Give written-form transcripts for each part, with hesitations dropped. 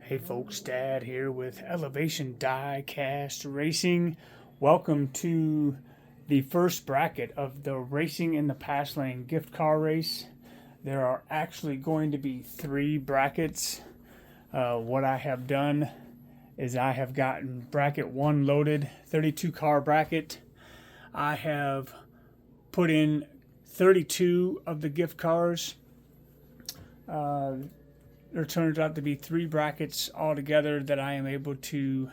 Hey folks, Dad here with Elevation Diecast Racing. Welcome to the first bracket of the Racing in the Pass Lane gift car race. There are actually going to be 3 brackets. What I have done is I have gotten bracket 1 loaded, 32 car bracket. I have put in 32 of the gift cars. There turns out to be 3 brackets altogether that I am able to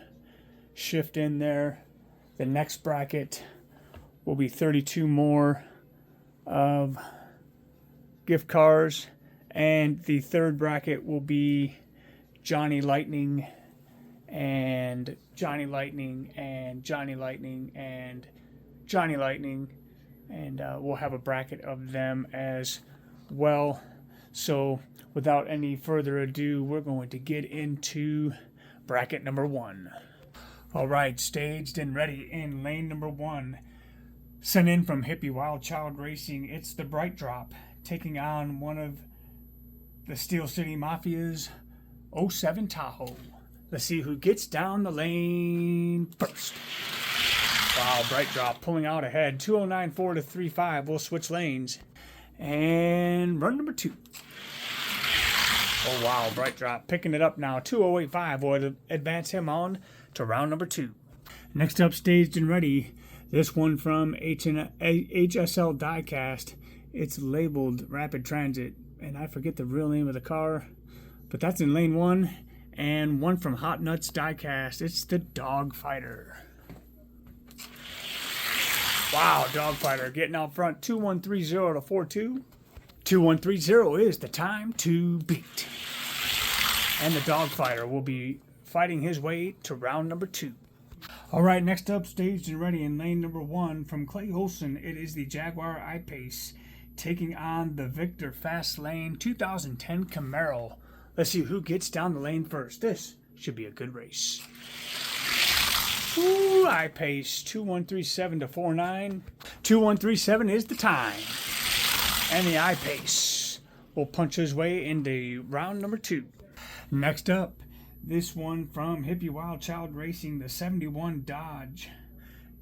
shift in there. The next bracket will be 32 more of gift cards, and the third bracket will be Johnny Lightning and Johnny Lightning and Johnny Lightning and Johnny Lightning, and we'll have a bracket of them as well. So without any further ado, we're going to get into bracket number 1. All right, staged and ready in lane number 1. Sent in from Hippie Wild Child Racing, it's the Bright Drop, taking on one of the Steel City Mafia's 07 Tahoe. Let's see who gets down the lane first. Wow, Bright Drop pulling out ahead, 209.4 to 3.5. We'll switch lanes. And run number 2. Oh wow, Bright Drop picking it up now. 208.5 will advance him on to round number 2. Next up, staged and ready. This one from HSL Diecast. It's labeled Rapid Transit, and I forget the real name of the car, but that's in lane 1. And one from Hot Nuts Diecast. It's the Dog Fighter. Wow, Dog Fighter getting out front, 2130 to 42. 2130 is the time to beat. And the Dog Fighter will be fighting his way to round number 2. All right, next up, staged and ready in lane number 1 from Clay Olson. It is the Jaguar I-Pace taking on the Victor Fast Lane 2010 Camaro. Let's see who gets down the lane first. This should be a good race. Ooh, I-Pace, 2137 to 49. 2137 is the time. And the I-Pace will punch his way into round number 2. Next up, this one from Hippie Wild Child Racing, the 71 Dodge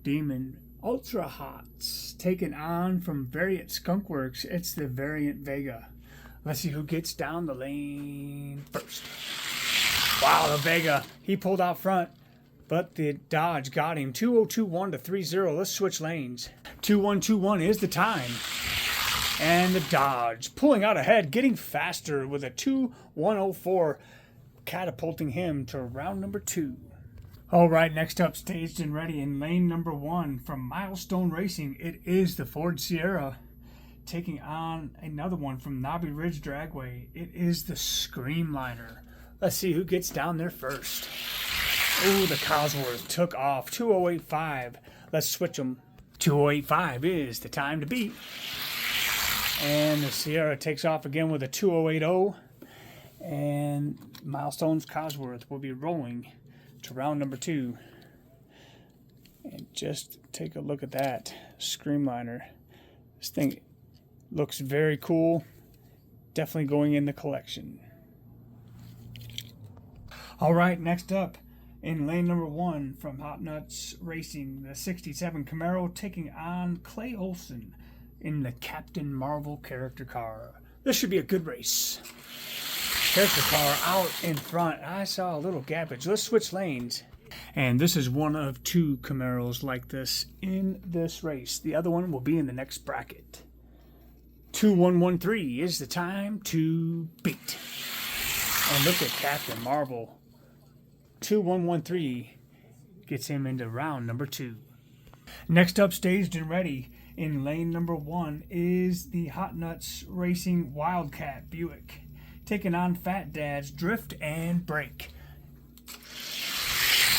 Demon Ultra Hots, taken on from Variant Skunk Works. It's the Variant Vega. Let's see who gets down the lane first. Wow, the Vega, he pulled out front, but the Dodge got him. 2021 to 30. Let's switch lanes. 2121 is the time. And the Dodge pulling out ahead, getting faster with a 2104, catapulting him to round number 2. All right, next up, staged and ready in lane number 1 from Milestone Racing. It is the Ford Sierra taking on another one from Knobby Ridge Dragway. It is the Screamliner. Let's see who gets down there first. Oh, the Cosworth took off, 2085. Let's switch them. 2085 is the time to beat. And the Sierra takes off again with a 2080. And Milestone's Cosworth will be rolling to round number 2. And just take a look at that Screamliner. This thing looks very cool. Definitely going in the collection. All right, next up in lane number 1 from Hot Nuts Racing, the 67 Camaro taking on Clay Olson in the Captain Marvel character car. This should be a good race. Character car out in front. I saw a little gappage. Let's switch lanes. And this is one of 2 Camaros like this in this race. The other one will be in the next bracket. 2113 is the time to beat. And look at Captain Marvel. 2113 gets him into round number 2. Next up, staged and ready in lane number 1 is the Hot Nuts Racing Wildcat Buick, taking on Fat Dad's Drift and Brake.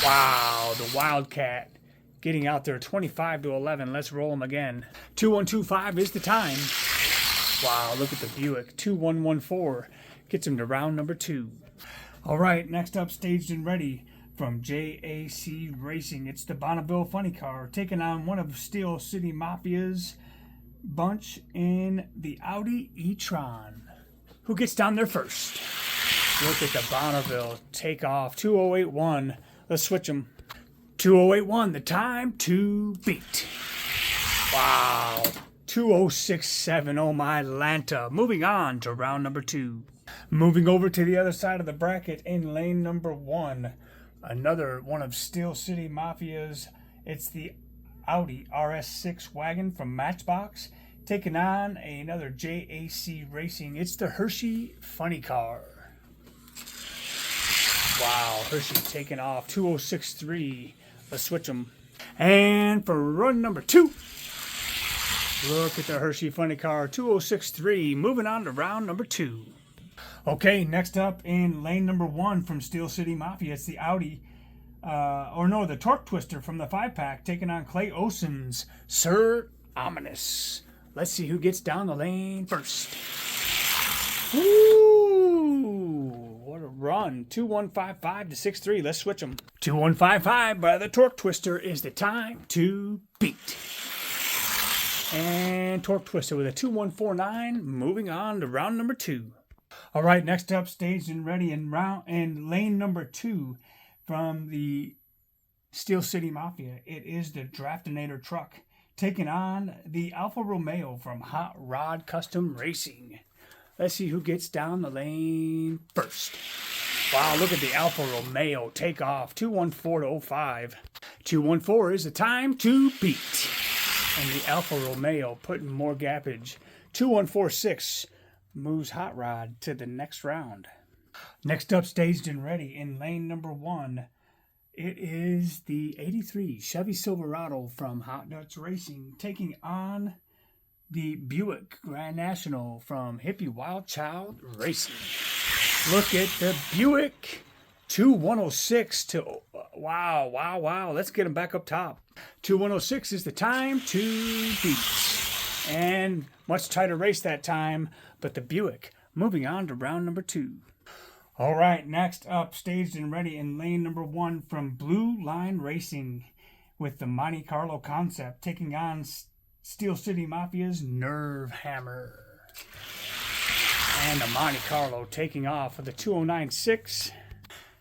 Wow, the Wildcat getting out there, 25 to 11. Let's roll him again. 2125 is the time. Wow, look at the Buick. 2114 gets him to round number 2. All right, next up, staged and ready from JAC Racing. It's the Bonneville Funny Car taking on one of Steel City Mafia's bunch in the Audi e-tron. Who gets down there first? Look at the Bonneville take off. 2081. Let's switch them. 2081, the time to beat. Wow. 2067, oh my Lanta. Moving on to round number 2. Moving over to the other side of the bracket in lane number 1. Another one of Steel City Mafia's. It's the Audi RS6 wagon from Matchbox. Taking on another JAC Racing. It's the Hershey Funny Car. Wow, Hershey taking off. 2063. Let's switch them. And for run number 2. Look at the Hershey Funny Car. 2063. Moving on to round number 2. Okay, next up in lane number 1 from Steel City Mafia, it's the Audi, the Torque Twister from the 5-pack, taking on Clay Olson's Sir Ominous. Let's see who gets down the lane first. Ooh, what a run. 2155 to 63. Let's switch them. 2155 by the Torque Twister is the time to beat. And Torque Twister with a 2149. Moving on to round number 2. All right, next up, staged and ready in lane number 2 from the Steel City Mafia. It is the Draftinator truck taking on the Alfa Romeo from Hot Rod Custom Racing. Let's see who gets down the lane first. Wow, look at the Alfa Romeo take off. 214 to 05. 214 is the time to beat. And the Alfa Romeo putting more gappage. 2146 moves Hot Rod to the next round. Next up, staged and ready in lane number 1. It is the 83 Chevy Silverado from Hot Nuts Racing taking on the Buick Grand National from Hippie Wild Child Racing. Look at the Buick. 2106 to, wow. Let's get him back up top. 2106 is the time to beat. And much tighter race that time, but the Buick moving on to round number 2. All right, next up, staged and ready in lane number 1 from Blue Line Racing with the Monte Carlo concept taking on Steel City Mafia's Nerve Hammer. And the Monte Carlo taking off with the 2096.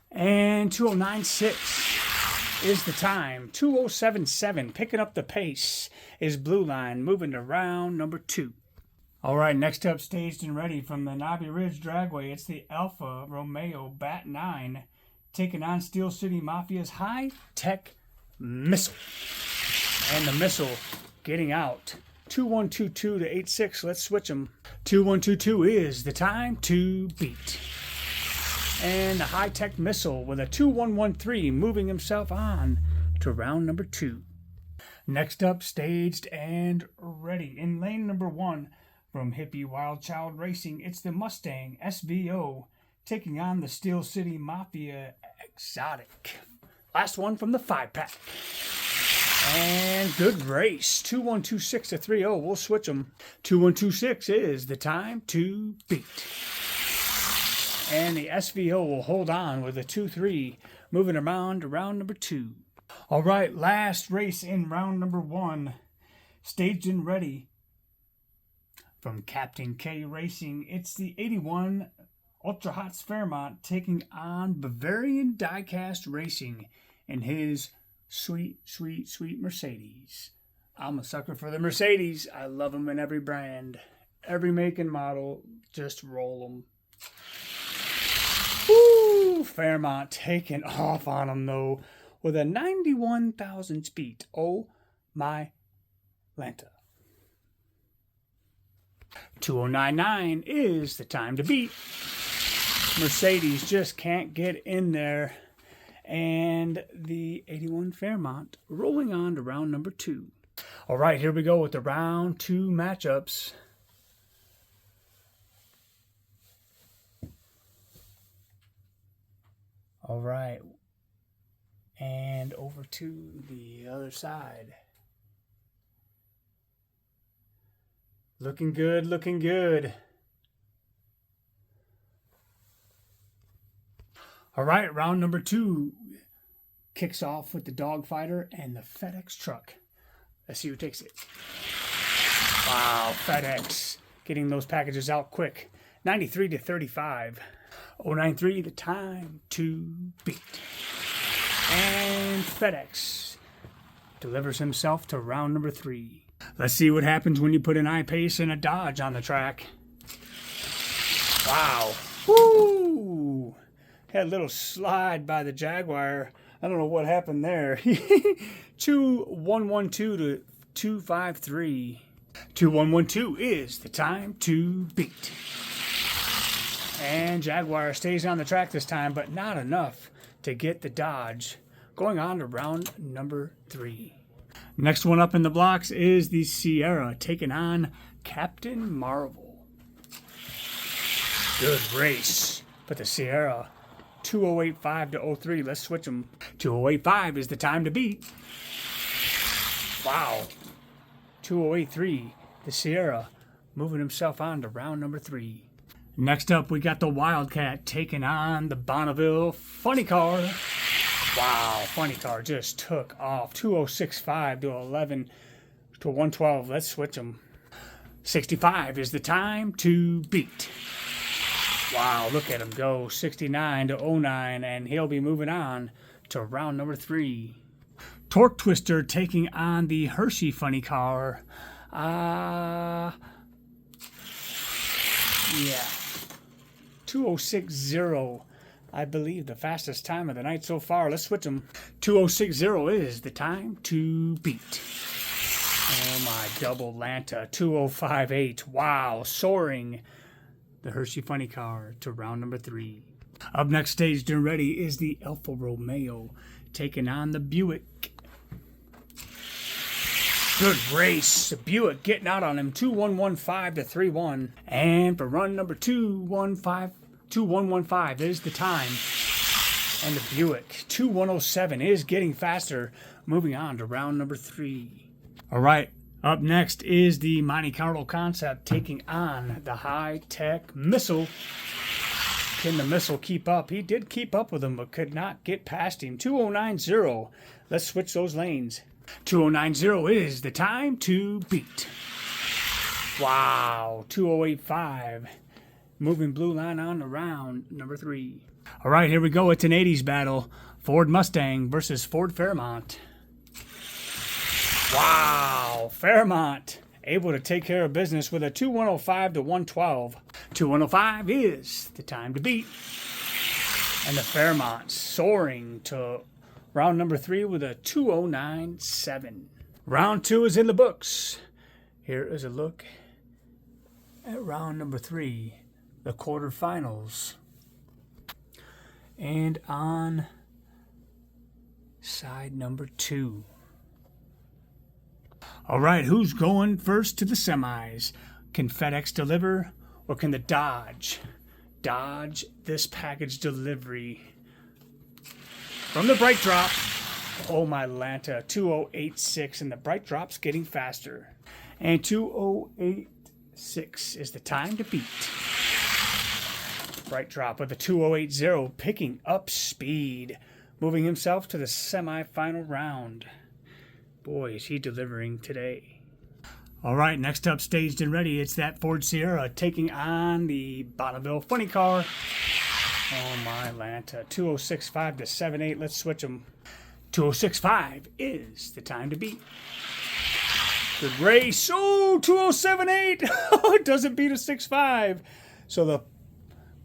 And 2096 is the time. 2077 picking up the pace is Blue Line moving to round number 2. All right, next up, staged and ready from the Knobby Ridge Dragway, it's the Alfa Romeo Bat 9 taking on Steel City Mafia's High Tech Missile. And the Missile getting out. 2122 to 86. Let's switch them. 2122 is the time to beat. And the High Tech Missile with a 2113 moving himself on to round number 2. Next up, staged and ready in lane number 1 from Hippie Wild Child Racing, it's the Mustang SVO taking on the Steel City Mafia Exotic. Last one from the 5-pack. And good race. 2126 to 30. We'll switch them. 2126 is the time to beat. And the SVO will hold on with a 2-3, moving around to round number 2. All right, last race in round number 1. Staged and ready from Captain K Racing. It's the 81 Ultra Hots Fairmont taking on Bavarian Diecast Racing in his sweet Mercedes. I'm a sucker for the Mercedes. I love them in every brand, every make and model. Just roll them. Woo! Fairmont taking off on them though with a 91,000 speed. Oh my Lanta. 2099 is the time to beat. Mercedes just can't get in there. And the 81 Fairmont rolling on to round number 2. All right, here we go with the round 2 matchups. All right. And over to the other side. Looking good, looking good. All right, round number 2 kicks off with the Dogfighter and the FedEx truck. Let's see who takes it. Wow, FedEx getting those packages out quick. 93 to 35. 093, the time to beat. And FedEx delivers himself to round number 3. Let's see what happens when you put an I-Pace and a Dodge on the track. Wow. Woo! Had a little slide by the Jaguar. I don't know what happened there. 2112 to 253. 2112 is the time to beat. And Jaguar stays on the track this time, but not enough to get the Dodge. Going on to round number 3. Next one up in the blocks is the Sierra taking on Captain Marvel. Good race. But the Sierra, 2085 to 03. Let's switch them. 2085 is the time to beat. Wow. 2083. The Sierra moving himself on to round number 3. Next up, we got the Wildcat taking on the Bonneville Funny Car. Wow, Funny Car just took off. 2065 to 11 to 112. Let's switch them. 65 is the time to beat. Wow, look at him go. 69 to 09, and he'll be moving on to round number 3. Torque Twister taking on the Hershey Funny Car. Yeah. 2060, I believe, the fastest time of the night so far. Let's switch them. 2060 is the time to beat. Oh my, double Lanta. 2058. Wow, soaring the Hershey Funny Car to round number 3. Up next, staged and ready, is the Alfa Romeo taking on the Buick. Good race. The Buick getting out on him. 2115 to 31. And for run number 2115 is the time. And the Buick 2107 is getting faster, moving on to round number 3. All right, up next is the Monte Carlo Concept taking on the High-Tech Missile. Can the Missile keep up? He did keep up with him, but could not get past him. 2090. Let's switch those lanes. 2090 is the time to beat. Wow, 2085. Moving blue line on to round number 3. All right, here we go. It's an 80s battle. Ford Mustang versus Ford Fairmont. Wow, Fairmont able to take care of business with a 2105 to 112. 2105 is the time to beat. And the Fairmont soaring to round number 3 with a 2097. Round 2 is in the books. Here is a look at round number 3, the quarterfinals. And on side number 2. All right, who's going first to the semis? Can FedEx deliver, or can the Dodge this package delivery? From the Bright Drop, oh my Lanta, 2086, and the Bright Drop's getting faster. And 2086 is the time to beat. Bright Drop with a 2080 picking up speed, moving himself to the semifinal round. Boy, is he delivering today. All right, next up, staged and ready, it's that Ford Sierra taking on the Bonneville Funny Car. Oh my Lanta, 2065 to 78. Let's switch them. 2065 is the time to beat. Good race. Oh, 2078. Oh, it doesn't beat a 65. So the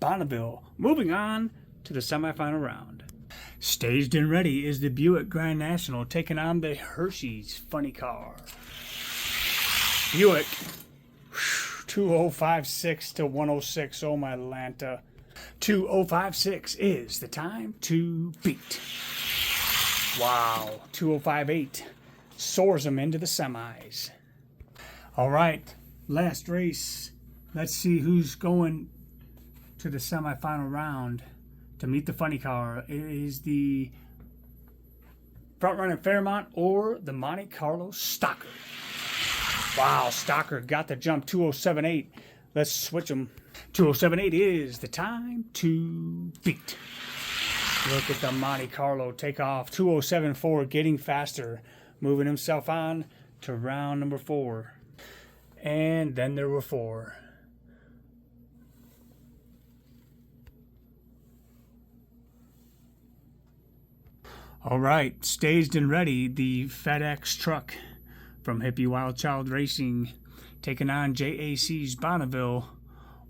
Bonneville moving on to the semifinal round. Staged and ready is the Buick Grand National taking on the Hershey's Funny Car. Buick 2056 to 106. Oh my Lanta. 2056 is the time to beat. Wow. 2058 soars them into the semis. All right. Last race. Let's see who's going to the semifinal round to meet the Funny Car. It is the front-running Fairmont or the Monte Carlo Stocker. Wow, Stocker got the jump. 2078. Let's switch them. 2078 is the time to beat. Look at the Monte Carlo take off. 2074 getting faster, moving himself on to round number 4. And then there were 4. All right, staged and ready, the FedEx truck from Hippie Wild Child Racing taking on JAC's Bonneville.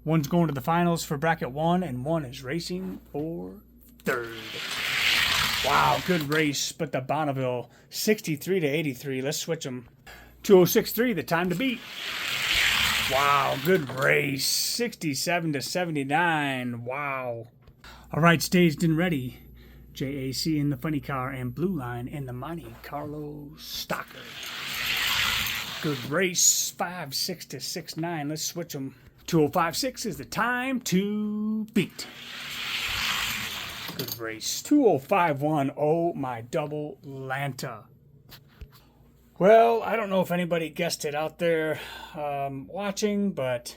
One's going to the finals for bracket 1, and one is racing for third. Wow, good race, but the Bonneville 63 to 83. Let's switch them. 206.3, the time to beat. Wow, good race. 67 to 79. Wow. All right, staged and ready. JAC in the funny car and Blue Line in the Monte Carlo Stalker. Good race. 5-6 to 6-9. Let's switch them. 205.6 is the time to beat. Good race. 205.1. Oh, my double Lanta. Well, I don't know if anybody guessed it out there watching, but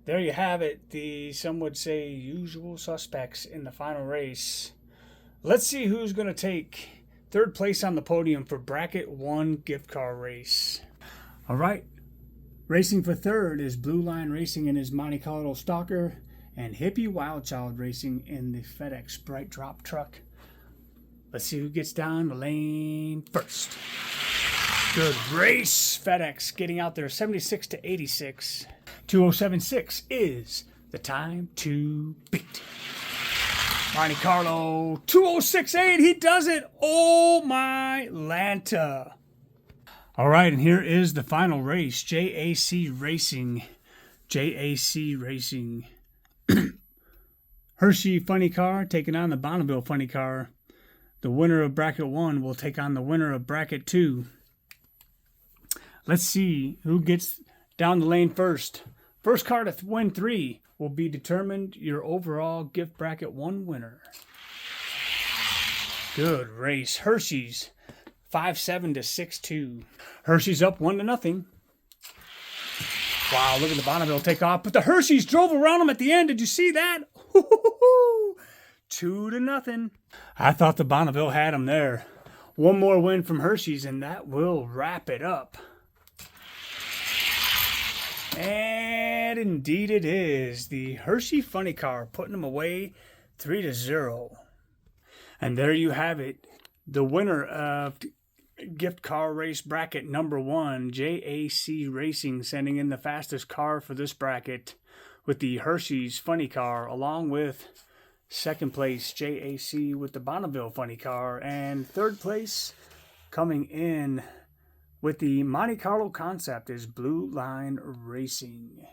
there you have it. Some would say usual suspects in the final race. Let's see who's going to take third place on the podium for bracket 1 gift car race. All right. Racing for third is Blue Line Racing in his Monte Carlo Stalker and Hippie Wild Child Racing in the FedEx Bright Drop truck. Let's see who gets down the lane first. Good race. FedEx getting out there 76 to 86. 207.6 is the time to beat. Monte Carlo 206.8. He does it. Oh my Lanta. All right, and here is the final race. JAC Racing. JAC Racing. Hershey Funny Car taking on the Bonneville Funny Car. The winner of bracket 1 will take on the winner of bracket 2. Let's see who gets down the lane first. First car to win 3 will be determined your overall gift bracket 1 winner. Good race. Hershey's 5-7 to 6-2. Hershey's up 1-0. Wow, look at the Bonneville take off. But the Hershey's drove around them at the end. Did you see that? 2-0. I thought the Bonneville had them there. One more win from Hershey's, and that will wrap it up. And indeed it is. The Hershey Funny Car putting them away 3-0. And there you have it. The winner of gift car race bracket number 1, JAC Racing, sending in the fastest car for this bracket with the Hershey's Funny Car, along with second place JAC with the Bonneville Funny Car, and third place coming in with the Monte Carlo concept is Blue Line Racing.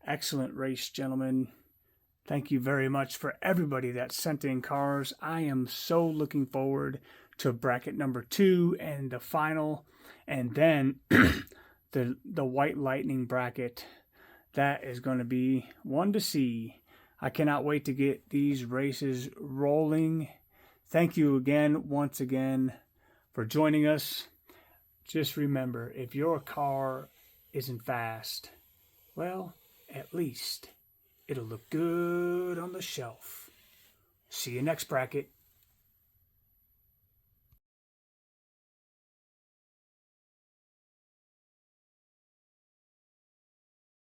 Excellent race, gentlemen. Thank you very much for everybody that sent in cars. I am so looking forward to bracket number 2 and the final, and then the White Lightning bracket. That is going to be one to see. I cannot wait to get these races rolling. Thank you again, once again, for joining us. Just remember, if your car isn't fast, well, at least it'll look good on the shelf. See you next bracket.